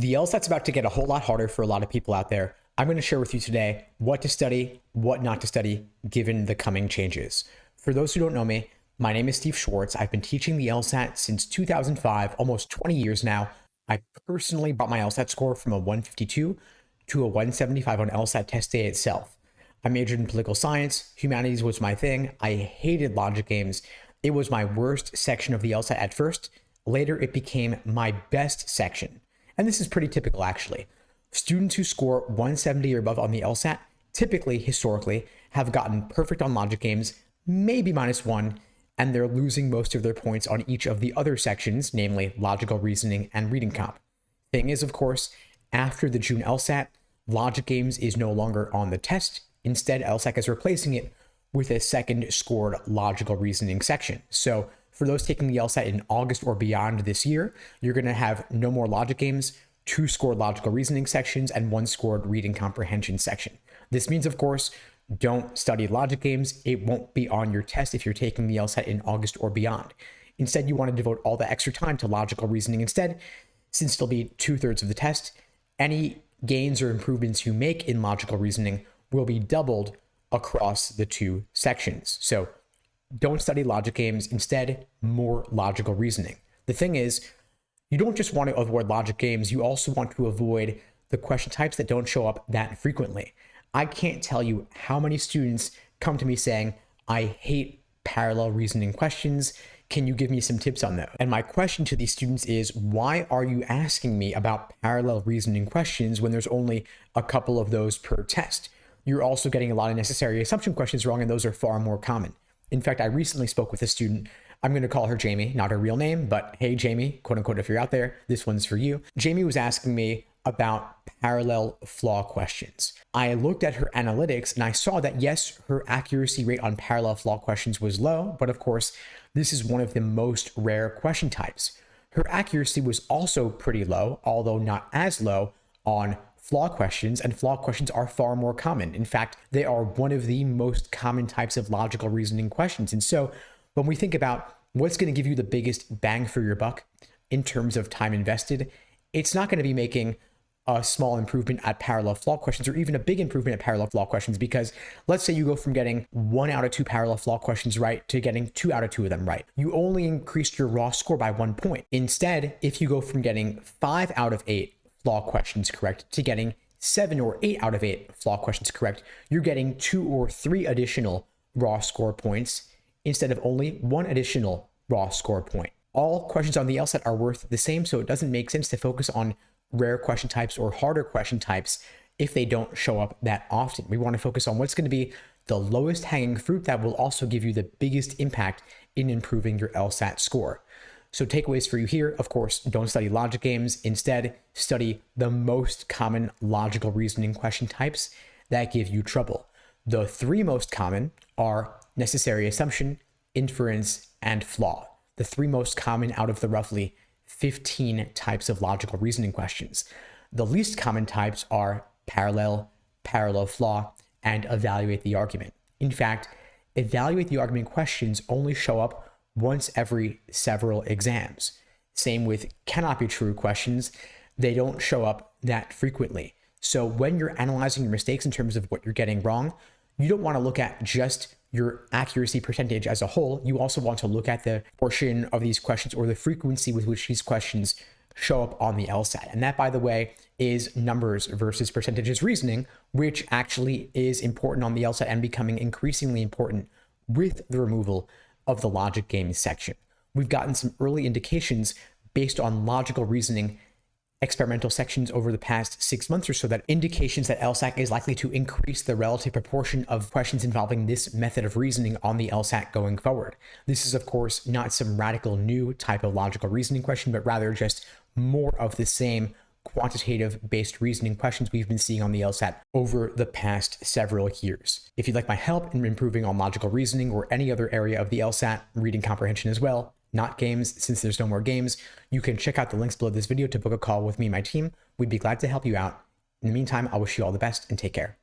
The LSAT's about to get a whole lot harder for a lot of people out there. I'm going to share with you today what to study, what not to study, given the coming changes. For those who don't know me, my name is Steve Schwartz. I've been teaching the LSAT since 2005, almost 20 years now. I personally brought my LSAT score from a 152 to a 175 on LSAT test day itself. I majored in political science. Humanities was my thing. I hated logic games. It was my worst section of the LSAT at first. Later, it became my best section. And this is pretty typical, actually. Students who score 170 or above on the LSAT typically, historically, have gotten perfect on logic games, maybe -1, and they're losing most of their points on each of the other sections, namely logical reasoning and reading comp. Thing is, of course, after the June LSAT, logic games is no longer on the test. Instead, LSAT is replacing it with a second scored logical reasoning section. So for those taking the LSAT in August or beyond this year, you're going to have no more logic games, 2 scored logical reasoning sections, and 1 scored reading comprehension section. This means, of course, don't study logic games. It won't be on your test if you're taking the LSAT in August or beyond. Instead, you want to devote all the extra time to logical reasoning instead, since it'll be 2/3 of the test. Any gains or improvements you make in logical reasoning will be doubled across the 2 sections. So don't study logic games, instead, more logical reasoning. The thing is, you don't just want to avoid logic games, you also want to avoid the question types that don't show up that frequently. I can't tell you how many students come to me saying, I hate parallel reasoning questions. Can you give me some tips on those? And my question to these students is, why are you asking me about parallel reasoning questions when there's only a couple of those per test? You're also getting a lot of necessary assumption questions wrong, and those are far more common. In fact, I recently spoke with a student. I'm going to call her Jamie, not her real name, but hey, Jamie, quote unquote, if you're out there, this one's for you. Jamie was asking me about parallel flaw questions. I looked at her analytics and I saw that yes, her accuracy rate on parallel flaw questions was low, but of course, this is one of the most rare question types. Her accuracy was also pretty low, although not as low on flaw questions, and flaw questions are far more common. In fact, they are one of the most common types of logical reasoning questions. And so when we think about what's going to give you the biggest bang for your buck in terms of time invested, it's not going to be making a small improvement at parallel flaw questions or even a big improvement at parallel flaw questions, because let's say you go from getting 1 out of 2 parallel flaw questions right to getting 2 out of 2 of them right. You only increased your raw score by 1 point. Instead, if you go from getting 5 out of 8 flaw questions correct to getting 7 or 8 out of 8 flaw questions correct, you're getting 2 or 3 additional raw score points instead of only 1 additional raw score point. All questions on the LSAT are worth the same, so it doesn't make sense to focus on rare question types or harder question types if they don't show up that often. We want to focus on what's going to be the lowest hanging fruit that will also give you the biggest impact in improving your LSAT score. So takeaways for you here, of course, don't study logic games. Instead, study the most common logical reasoning question types that give you trouble. The 3 most common are necessary assumption, inference, and flaw. The 3 most common out of the roughly 15 types of logical reasoning questions. The least common types are parallel, parallel flaw, and evaluate the argument. In fact, evaluate the argument questions only show up once every several exams. Same with cannot be true questions. They don't show up that frequently. So when you're analyzing your mistakes in terms of what you're getting wrong, you don't want to look at just your accuracy percentage as a whole. You also want to look at the portion of these questions or the frequency with which these questions show up on the LSAT. And that, by the way, is numbers versus percentages reasoning, which actually is important on the LSAT and becoming increasingly important with the removal of the logic games section. We've gotten some early indications based on logical reasoning experimental sections over the past 6 months or so, that indications that LSAT is likely to increase the relative proportion of questions involving this method of reasoning on the LSAT going forward. This is, of course, not some radical new type of logical reasoning question, but rather just more of the same quantitative-based reasoning questions we've been seeing on the LSAT over the past several years. If you'd like my help in improving on logical reasoning or any other area of the LSAT, reading comprehension as well, not games, since there's no more games, you can check out the links below this video to book a call with me and my team. We'd be glad to help you out. In the meantime, I wish you all the best and take care.